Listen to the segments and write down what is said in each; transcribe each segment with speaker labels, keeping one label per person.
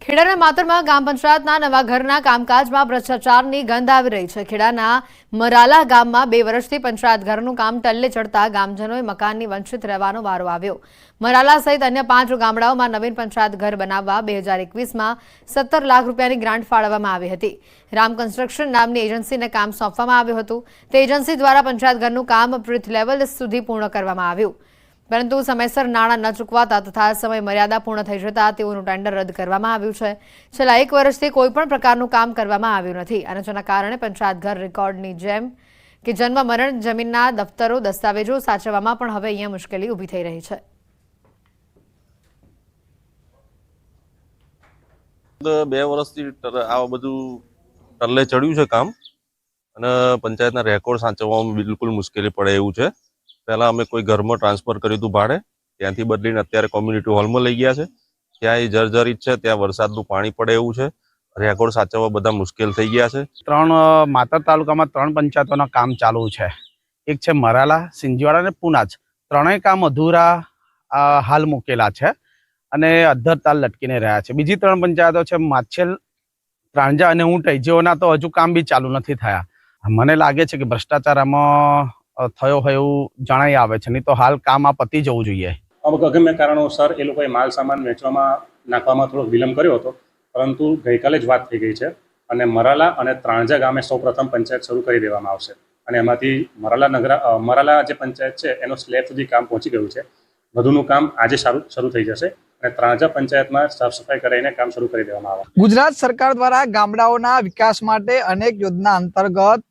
Speaker 1: ખેડાના માતરમાં ગ્રામ પંચાયતના નવા ઘરના કામકાજમાં ભ્રષ્ટાચારની ગંધ આવી રહી છે। ખેડાના મરાલા ગામમાં 2 વર્ષથી પંચાયત ઘરનું કામ ટલ્લે ચડતા ગામજનોએ મકાનની વંચિત રહેવાનો વારો આવ્યો। મરાલા સહિત અન્ય 5 ગામડાઓમાં નવીન પંચાયત ઘર બનાવવા 2021માં 17 લાખ રૂપિયાની ગ્રાન્ટ ફાળવવામાં આવી હતી। રામ કન્સ્ટ્રક્શન નામની એજન્સીને કામ સોંપવામાં આવ્યું હતું। તે એજન્સી દ્વારા પંચાયત ઘરનું કામ બૂથ લેવલ સુધી પૂર્ણ કરવામાં આવ્યું, પરંતુ સમયસર નાણાં ન ચૂકવાતા તથા સમય મર્યાદા પૂર્ણ થઈ જતા તેઓનું ટેન્ડર રદ કરવામાં આવ્યું છે। છેલ્લા 1 વર્ષથી કોઈપણ પ્રકારનું કામ કરવામાં આવ્યું નથી અને જેના કારણે પંચાયત ઘર રેકોર્ડની જેમ કે જન્મ મરણ જમીનના દફતરો દસ્તાવેજો સાચવવામાં પણ હવે અહીંયા મુશ્કેલી ઊભી થઈ રહી છે।
Speaker 2: 2 વર્ષથી આ બધું ટલ્લે ચડ્યું છે કામ અને પંચાયતના રેકોર્ડ સાચવવામાં બિલકુલ મુશ્કેલી પડે એવું છે। પહેલા અમે કોઈ ઘરમાં ટ્રાન્સફર કર્યું હતું ભાડે, ત્યાંથી બદલીને અત્યારે કોમ્યુનિટી હોલમાં લઈ ગયા છે। ત્યાં એ જર્જરિત છે, ત્યાં વરસાદનું પાણી પડે એવું છે, રેકોર્ડ સાચવવા બધા મુશ્કેલ થઈ ગયા છે।
Speaker 3: 3 માતર તાલુકામાં 3 પંચાયતોના કામ ચાલુ છે। એક છે મરાલા, સિંજીવાડા અને પુનાજ। ત્રણેય કામ અધૂરા હાલ મૂકેલા છે અને અધ્ધર તાલ લટકીને રહ્યા છે। બીજી 3 પંચાયતો છે માછેલ, ત્રાંજા અને ઊંટઈ, જેઓના તો હજુ કામ બી ચાલુ નથી થયા। મને લાગે છે કે ભ્રષ્ટાચાર આમાં થયો હોય એવું જણાઈ આવે છે, નહીં તો હાલ કામ આ પતી જવું જોઈએ।
Speaker 4: અગમ્ય કારણોસર એ લોકોએ માલ સામાન વેચવામાં નાખવામાં થોડો વિલંબ કર્યો હતો, પરંતુ ગઈકાલે જ વાત થઈ ગઈ છે અને મરાલા અને ત્રાંજા ગામે સૌપ્રથમ પંચાયત શરૂ કરી દેવામાં આવશે અને એમાંથી મરાલા જે પંચાયત છે એનો સ્લેબ સુધી કામ પહોંચી ગયું છે। વધુનું કામ આજે શરૂ થઈ જશે અને ત્રાંજા પંચાયતમાં સાફ સફાઈ કરીને કામ શરૂ કરી દેવામાં આવે।
Speaker 5: ગુજરાત સરકાર દ્વારા ગામડાઓના વિકાસ માટે અનેક યોજના અંતર્ગત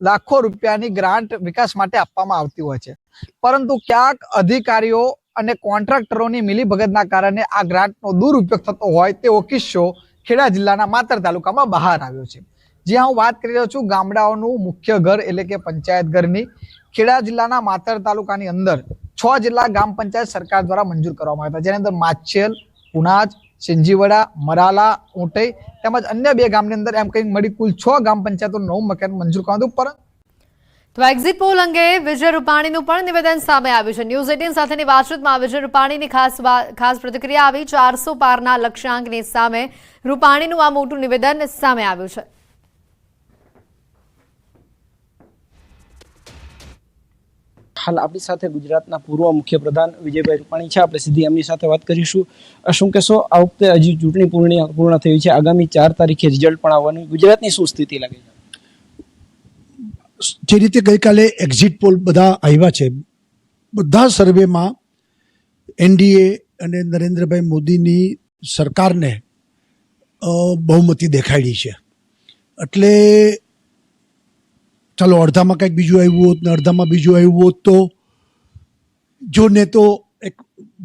Speaker 5: લાખો રૂપિયાની ગ્રાન્ટ વિકાસ માટે આપવામાં આવતી હોય છે, પરંતુ ક્યાંક અધિકારીઓ અને કોન્ટ્રાક્ટરોની મિલીભગતના કારણે આ ગ્રાન્ટનો દુરુપયોગ થતો હોય તેવો કિસ્સો ખેડા જિલ્લાના માતર તાલુકામાં બહાર આવ્યો છે। જ્યાં હું વાત કરી રહ્યો છું ગામડાઓનું મુખ્ય ઘર એટલે કે પંચાયત ઘરની। ખેડા જિલ્લાના માતર તાલુકાની અંદર 6 જેટલા ગ્રામ પંચાયત સરકાર દ્વારા મંજૂર કરવામાં આવ્યા હતા, જેની અંદર માછેલ, પુનાજ, સિંજીવાડા, મરાલા, ઊંટઈ તેમજ અન્ય 2 ગામની અંદર એમ કંઈક મળી કુલ 6 ગ્રામ પંચાયતો નવું મકાન મંજૂર કરવામાં હતું।
Speaker 1: તો એક્ઝિટ પોલ અંગે વિજય રૂપાણીનું પણ નિવેદન સામે આવ્યું છે। ન્યૂઝ 18 સાથેની વાતચીતમાં વિજય રૂપાણીની ખાસ પ્રતિક્રિયા આવી। 400 પારના લક્ષ્યાંકની સામે રૂપાણીનું આ મોટું નિવેદન સામે આવ્યું છે।
Speaker 6: હાલ આપણી સાથે ગુજરાતના પૂર્વ મુખ્યપ્રધાન વિજયભાઈ રૂપાણી છે। આપણે સીધી એમની સાથે વાત કરીશું। શું કહેશો, આ વખતે હજી ચૂંટણી પૂર્ણ થઈ છે, આગામી 4 તારીખે રિઝલ્ટ પણ આવવાનું, ગુજરાતની શું સ્થિતિ લાગે છે?
Speaker 7: જે રીતે ગઈકાલે એક્ઝિટ પોલ બધા આવ્યા છે, બધા સર્વેમાં એનડીએ અને નરેન્દ્રભાઈ મોદીની સરકારને બહુમતી દેખાડી છે। એટલે ચાલો અડધામાં કંઈક બીજું આવ્યું હોત ને અડધામાં બીજું આવ્યું હોત તો જોને તો એક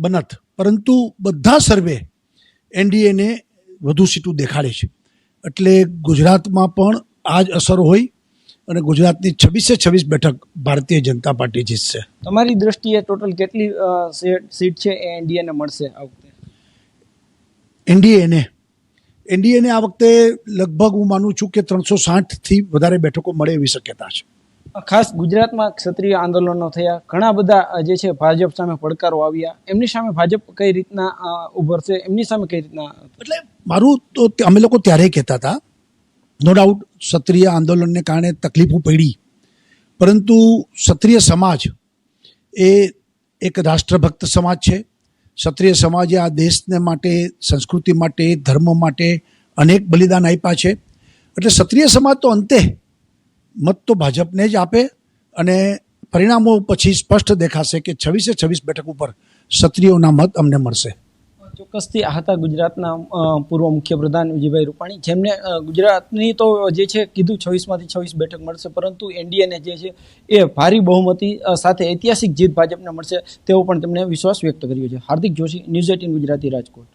Speaker 7: બનત, પરંતુ બધા સર્વે એનડીએને વધુ સીટું દેખાડે છે। એટલે ગુજરાતમાં પણ આ જ અસર હોય અને ગુજરાતની 26 બેઠક ભારતીય જનતા પાર્ટી જીતશે।
Speaker 6: તમારી દ્રષ્ટિએ ટોટલ કેટલી સીટ છે એ એનડીએને મળશે આ વખતે?
Speaker 7: એનડીએને આ વખતે લગભગ હું માનું છું કે 360થી વધારે બેઠકો મળે એવી શક્યતા છે।
Speaker 6: ખાસ ગુજરાતમાં ક્ષત્રિય આંદોલનો થયા, ઘણા બધા જે છે ભાજપ સામે પડકારો આવ્યા, એમની સામે ભાજપ કઈ રીતના ઉભરશે, એમની સામે કઈ રીતના?
Speaker 7: એટલે મારું તો અમે લોકો ત્યારે કહેતા હતા, નો ડાઉટ ક્ષત્રિય આંદોલનને કારણે તકલીફો પડી, પરંતુ ક્ષત્રિય સમાજ એ એક રાષ્ટ્રભક્ત સમાજ છે। ક્ષત્રિય સમાજે આ દેશને માટે, સંસ્કૃતિ માટે, ધર્મ માટે અનેક બલિદાન આપ્યા છે। એટલે ક્ષત્રિય સમાજ તો અંતે મત તો ભાજપને જ આપે અને પરિણામો પછી સ્પષ્ટ દેખાશે કે 26 બેઠક ઉપર ક્ષત્રિયોના મત અમને મળશે।
Speaker 6: ચોક્કસથી આ હતા ગુજરાતના પૂર્વ મુખ્યપ્રધાન વિજયભાઈ રૂપાણી, જેમને ગુજરાતની તો જે છે કીધું 26માંથી 26 બેઠક મળશે, પરંતુ એનડીએને જે છે એ ભારી બહુમતી સાથે ઐતિહાસિક જીત ભાજપને મળશે તેવો પણ તેમણે વિશ્વાસ વ્યક્ત કર્યો છે। હાર્દિક જોશી, ન્યૂઝ 18 ગુજરાતી, રાજકોટ।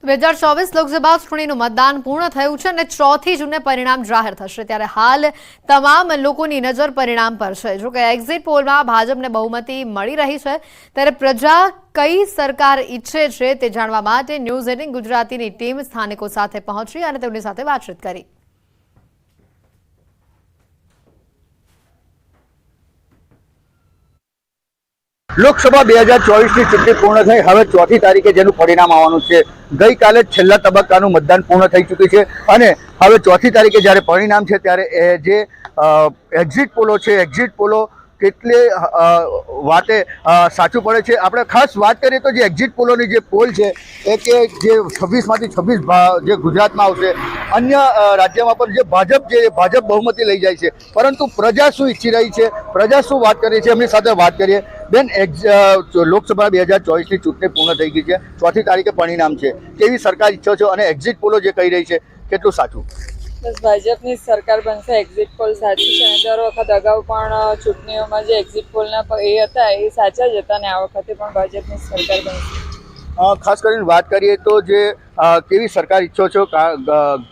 Speaker 1: 2024 લોકસભા ચૂંટણીનું મતદાન પૂર્ણ થયું છે અને 4 જૂને પરિણામ જાહેર થશે, ત્યારે હાલ તમામ લોકોની નજર પરિણામ પર છે। જો કે એક્ઝિટ પોલમાં ભાજપને બહુમતી મળી રહી છે, ત્યારે પ્રજા કઈ સરકાર ઈચ્છે છે તે જાણવા માટે ન્યૂઝ 18 ગુજરાતીની ટીમ સ્થાનિકો સાથે પહોંચી અને તેમની સાથે વાતચીત કરી।
Speaker 8: લોકસભા 2024ની ચૂંટણી પૂર્ણ થઈ હવે 4મી તારીખે જેનું પરિણામ આવવાનું છે. ગઈકાલે છેલ્લા તબક્કાનું મતદાન પૂર્ણ થઈ ચૂક્યું છે અને હવે 4મી તારીખે જ્યારે પરિણામ છે ત્યારે જે એક્ઝિટ પોલો છે, એક્ઝિટ પોલો કેટલે વાતે સાચું પડે છે. આપણે ખાસ વાત કરીએ તો જે એક્ઝિટ પોલોની જે પોલ છે એ કે જે 26માંથી 26 જે ગુજરાતમાં આવશે, અન્ય રાજ્યમાં પણ જે ભાજપ બહુમતી લઈ જાય છે, પરંતુ પ્રજા શું ઈચ્છી રહી છે, પ્રજા શું વાત કરી છે, એમની સાથે વાત કરીએ. બેન, લોકસભા 2024ની ચૂંટણી પૂર્ણ થઈ ગઈ છે, 4મી તારીખે પરિણામ છે. કેવી સરકાર ઈચ્છો છો અને એક્ઝિટ પોલો જે કહી રહી છે કેટલું સાચું?
Speaker 9: બસ ભાજપની સરકાર બનશે. એક્ઝિટ પોલ સાચી છે અને દર વખત અગાઉ પણ ચૂંટણીઓમાં જે એક્ઝિટ પોલના એ હતા એ સાચા જ હતા અને આ વખતે પણ ભાજપની સરકાર બનશે.
Speaker 8: ખાસ કરીને વાત કરીએ તો જે કેવી સરકાર ઈચ્છો છો?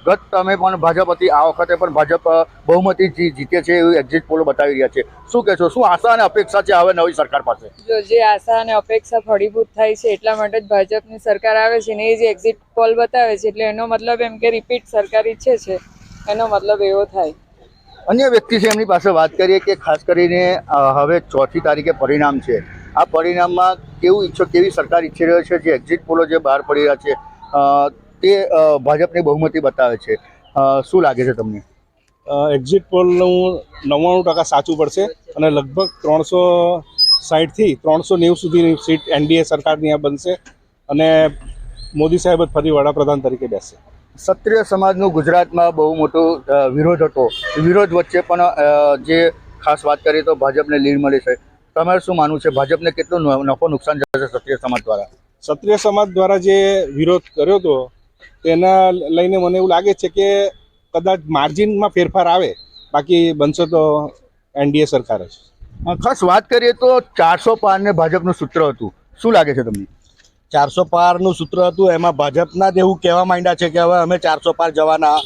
Speaker 8: ગત તમે પણ ભાજપ હતી, આ વખતે પણ ભાજપ બહુમતી જીતે છે એવું એક્ઝિટ પોલો બતાવી રહ્યા છે. શું કહેશો? શું આશા અને અપેક્ષા છે હવે નવી સરકાર પાસે?
Speaker 9: જો જે આશા અને અપેક્ષા ફળીભૂત થાય છે એટલા માટે જ ભાજપની સરકાર આવે છે ને એ જે એક્ઝિટ પોલ બતાવે છે એટલે એનો મતલબ એમ કે રિપીટ સરકાર ઈચ્છે છે, એનો મતલબ એવો થાય.
Speaker 8: અન્ય વ્યક્તિ છે એમની પાસે વાત કરીએ કે ખાસ કરીને હવે 4મી તારીખે પરિણામ છે. આ પરિણામમાં કેવી સરકાર ઈચ્છી રહ્યો છે? જે એક્ઝિટ પોલો જે બહાર પડી રહ્યા છે તે ભાજપની બહુમતી બતાવે છે. શું લાગે છે તમને?
Speaker 10: એક્ઝિટ પોલનું 99% સાચું પડશે અને લગભગ 360થી 390 સુધીની સીટ એનડીએ સરકારની આ બનશે અને મોદી સાહેબ જ ફરી વડાપ્રધાન તરીકે બેસશે.
Speaker 8: ક્ષત્રિય સમાજનું ગુજરાતમાં બહુ મોટો વિરોધ હતો. વિરોધ વચ્ચે પણ જે ખાસ વાત કરીએ તો ભાજપને લીડ મળી છે. તમારે શું માનવું છે? ભાજપને કેટલું નફો નુકસાન જશે ક્ષત્રિય સમાજ દ્વારા?
Speaker 10: ક્ષત્રિય સમાજ દ્વારા જે વિરોધ કર્યો હતો તેના લઈને મને એવું લાગે છે કે કદાચ માર્જિનમાં ફેરફાર આવે, બાકી બનશે તો એનડીએ સરકાર જ.
Speaker 8: ખાસ વાત કરીએ તો 400 પારને ભાજપનું સૂત્ર હતું. શું લાગે છે તમને?
Speaker 3: 400 પારનું સૂત્ર હતું, એમાં ભાજપના જ એવું કહેવા માંડ્યા છે કે હવે અમે 400 પાર જવાના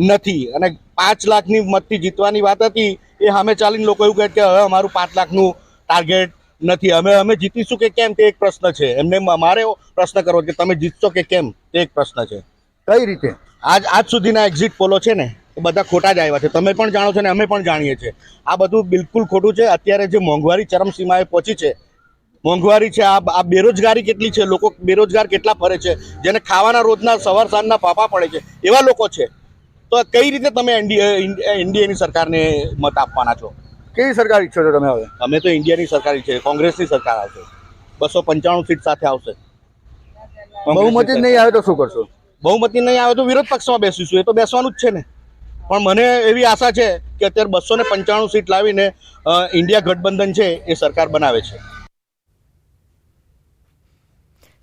Speaker 3: નથી અને 5 લાખની મતથી જીતવાની વાત હતી એ સામે ચાલીને લોકો એવું કહે કે હવે અમારું 5 લાખનું ટાર્ગેટ નથી, અમે જીતીશું કે કેમ તે એક પ્રશ્ન છે. એમને મારે પ્રશ્ન કરવો કે તમે જીતશો કે કેમ તે એક પ્રશ્ન છે.
Speaker 8: કઈ રીતે?
Speaker 3: આજ સુધીના એક્ઝિટ પોલો છે ને એ બધા ખોટા જ આવ્યા છે. તમે પણ જાણો છો ને અમે પણ જાણીએ છીએ. આ બધું બિલકુલ ખોટું છે. અત્યારે જે મોંઘવારી ચરમસીમાએ પહોંચી છે, મોંઘવારી છે, આ બેરોજગારી કેટલી છે, લોકો બેરોજગાર કેટલા ફરે છે, જેને ખાવાના રોજના સવાર સાંજના ફાફા પડે છે એવા લોકો છે. તો કઈ રીતે તમે એનડીએની સરકારને મત આપવાના છો?
Speaker 8: કેવી સરકાર ઈચ્છો છો તમે હવે?
Speaker 3: અમે તો ઇન્ડિયાની સરકાર છે, કોંગ્રેસની સરકાર આવશે, 295 સીટ સાથે આવશે.
Speaker 8: બહુમતી નહીં આવે તો શું કરશો?
Speaker 3: બહુમતી નહીં આવે તો વિરોધ પક્ષમાં બેસીશું. એ તો બેસવાનું જ છે ને. પણ મને એવી આશા છે કે અત્યારે 295 સીટ લાવીને ઇન્ડિયા ગઠબંધન છે એ સરકાર બનાવે છે.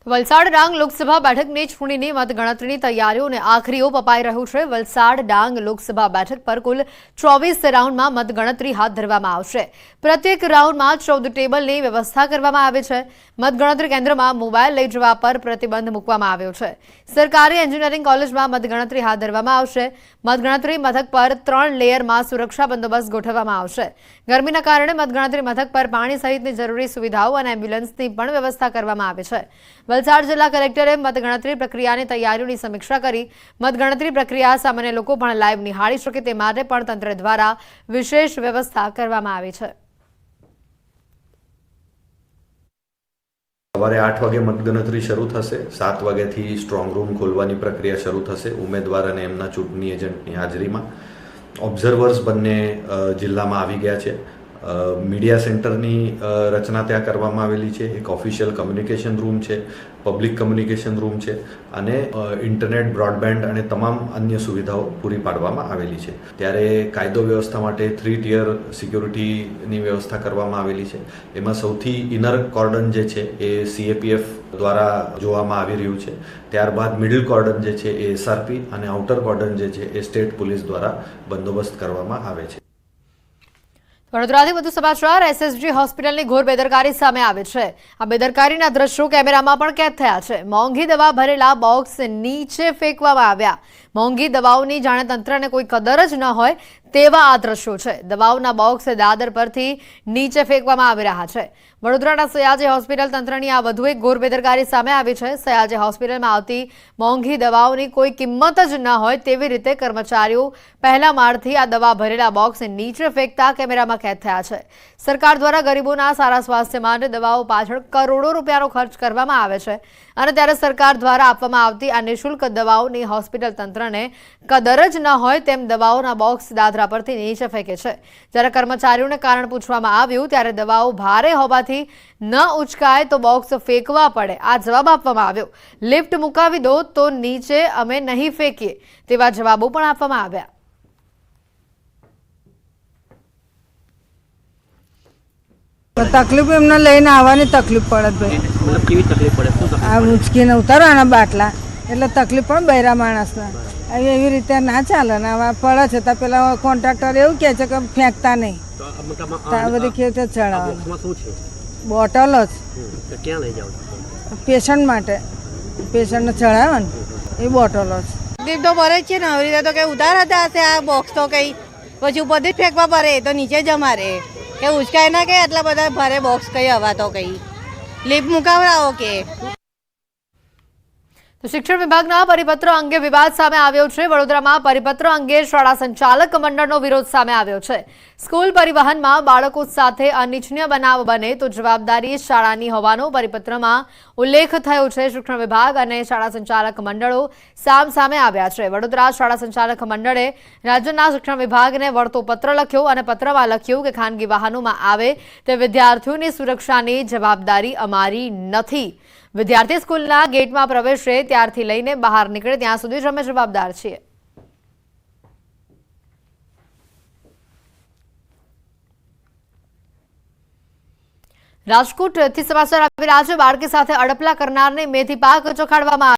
Speaker 1: વલસાડ ડાંગ લોકસભા બેઠકની ચૂંટણીની મતગણતરીની તૈયારીઓને આખરી ઓપ અપાઈ રહ્યું છે. વલસાડ ડાંગ લોકસભા બેઠક પર કુલ 24 રાઉન્ડમાં મતગણતરી હાથ ધરવામાં આવશે. પ્રત્યેક રાઉન્ડમાં 14 ટેબલની વ્યવસ્થા કરવામાં આવી છે. મતગણતરી કેન્દ્રમાં મોબાઈલ લઈ જવા પર પ્રતિબંધ મૂકવામાં આવ્યો છે. સરકારી એન્જિનિયરિંગ કોલેજમાં મતગણતરી હાથ ધરવામાં આવશે. મતગણતરી મથક પર 3 લેયરમાં સુરક્ષા બંદોબસ્ત ગોઠવવામાં આવશે. ગરમીના કારણે મતગણતરી મથક પર પાણી સહિતની જરૂરી સુવિધાઓ અને એમ્બ્યુલન્સની પણ વ્યવસ્થા કરવામાં આવી છે. વલસાડ જિલ્લા કલેક્ટરે મતગણતરી પ્રક્રિયાની તૈયારીઓની સમીક્ષા કરી. મતગણતરી પ્રક્રિયા સામાન્ય લોકો પણ લાઈવ નિહાળી શકે તે માટે પણ તંત્ર દ્વારા વિશેષ વ્યવસ્થા કરવામાં આવી છે.
Speaker 11: સવારે 8 વાગે મતગણતરી શરૂ થશે. 7 વાગ્યાથી સ્ટ્રોંગ રૂમ ખોલવાની પ્રક્રિયા શરૂ થશે ઉમેદવાર અને એમના ચૂંટણી એજન્ટની હાજરીમાં. ઓબ્ઝર્વર્સ બંને જિલ્લામાં આવી ગયા છે. મીડિયા સેન્ટરની રચના ત્યાં કરવામાં આવેલી છે. એક ઓફિશિયલ કમ્યુનિકેશન રૂમ છે, પબ્લિક કમ્યુનિકેશન રૂમ છે અને ઇન્ટરનેટ, બ્રોડબેન્ડ અને તમામ અન્ય સુવિધાઓ પૂરી પાડવામાં આવેલી છે. ત્યારે કાયદો વ્યવસ્થા માટે 3 ટિયર સિક્યોરિટીની વ્યવસ્થા કરવામાં આવેલી છે. એમાં સૌથી ઇનર કોર્ડન જે છે એ CAPF દ્વારા જોવામાં આવી રહ્યું છે. ત્યારબાદ મિડલ કોર્ડન જે છે એ SRP અને આઉટર કોર્ડન જે છે એ સ્ટેટ પોલીસ દ્વારા બંદોબસ્ત કરવામાં આવે છે.
Speaker 1: વડોદરાથી વધુ સમાચાર. SSG હોસ્પિટલની ઘોર બેદરકારી સામે આવે છે. આ બેદરકારીના દ્રશ્યો કેમેરામાં પણ કેદ થયા છે. મોંઘી દવા ભરેલા બોક્સ નીચે ફેંકવામાં આવ્યા. મોંઘી દવાઓની જાણે તંત્રને કોઈ કદર જ ન હોય તેવા આ દ્રશ્યો છે. દવાઓના બોક્સ દાદર પરથી નીચે ફેંકવામાં આવી રહ્યા છે. વડોદરાના સયાજી હોસ્પિટલ તંત્રની આ વધુ એક ઘોર બેદરકારી સામે આવી છે. સયાજી હોસ્પિટલમાં આવતી મોંઘી દવાઓની કોઈ કિંમત જ ન હોય તેવી રીતે કર્મચારીઓ પહેલા માળથી આ દવા ભરેલા બોક્સને નીચે ફેંકતા કેમેરામાં કેદ થયા છે. સરકાર દ્વારા ગરીબોના સારા સ્વાસ્થ્ય માટે દવાઓ પાછળ કરોડો રૂપિયાનો ખર્ચ કરવામાં આવે છે અને ત્યારે સરકાર દ્વારા આપવામાં આવતી આ નિઃશુલ્ક દવાઓની હોસ્પિટલ તંત્રને કદર જ ન હોય તેમ દવાઓના બોક્સ દાદરા પરથી નીચે ફેંકે છે. જ્યારે કર્મચારીઓને કારણ પૂછવામાં આવ્યું ત્યારે દવાઓ ભારે હોવાથી ન ઉચકાય તો બોક્સ ફેંકવા પડે આ જવાબ આપવામાં આવ્યો. લિફ્ટ મુકાવી દો તો નીચે અમે નહીં ફેંકીએ તેવા જવાબો પણ આપવામાં આવ્યા.
Speaker 12: તકલીફ એમને લઈને આવવાની તકલીફ પડે ભાઈ. કેવી તકલીફ પડે? આ ઉંચકીને ઉતારવાના બાટલા એટલે તકલીફ પણ બૈરા માણસને એવી રીતે ના ચાલે ને. હવે પડે છે તો પેલા કોન્ટ્રાક્ટર એવું કહે છે કે ફેંકતા નહીં. આ બધી ખેતર ચડાવવાની બોટલ જ ક્યાં લઈ જાવ? પેશન્ટ માટે પેશન્ટને ચડાવે ને એ બોટલો જ.
Speaker 13: તકલીફ તો પડે જ છે ને. આવી રીતે તો કઈ ઉતાર હતા હશે આ બોક્સ તો કઈ પછી ઉપરથી ફેંકવા પડે તો નીચે જમા રહે કે ઉચકાય ના કે આટલા બધા ભારે બોક્સ કઈ હવા તો કઈ લિફ્ટ મુકાવડાવો કે.
Speaker 1: તો શિક્ષણ વિભાગના પરિપત્ર અંગે વિવાદ સામે આવ્યો છે. વડોદરામાં પરિપત્ર અંગે શાળા સંચાલક મંડળનો વિરોધ સામે આવ્યો છે. સ્કૂલ પરિવહનમાં બાળકો સાથે અનિચ્છનીય બનાવ બને તો જવાબદારી શાળાની હોવાનો પરિપત્રમાં ઉલ્લેખ થયો છે. શિક્ષણ વિભાગ અને શાળા સંચાલક મંડળો સામે આવ્યા છે. વડોદરા શાળા સંચાલક મંડળે રાજ્યના શિક્ષણ વિભાગને વળતો પત્ર લખ્યો અને પત્રમાં લખ્યું કે ખાનગી વાહનોમાં આવે તે વિદ્યાર્થીઓની સુરક્ષાની જવાબદારી અમારી નથી. વિદ્યાર્થી સ્કૂલના ગેટમાં પ્રવેશે ત્યારથી લઈને બહાર નીકળે ત્યાં સુધી જ અમે જવાબદાર છીએ. રાજકોટથી સમાચાર આવી રહ્યા છે. બાળકી સાથે અડપલા કરનારને મેથી પાક ચોખાડવામાં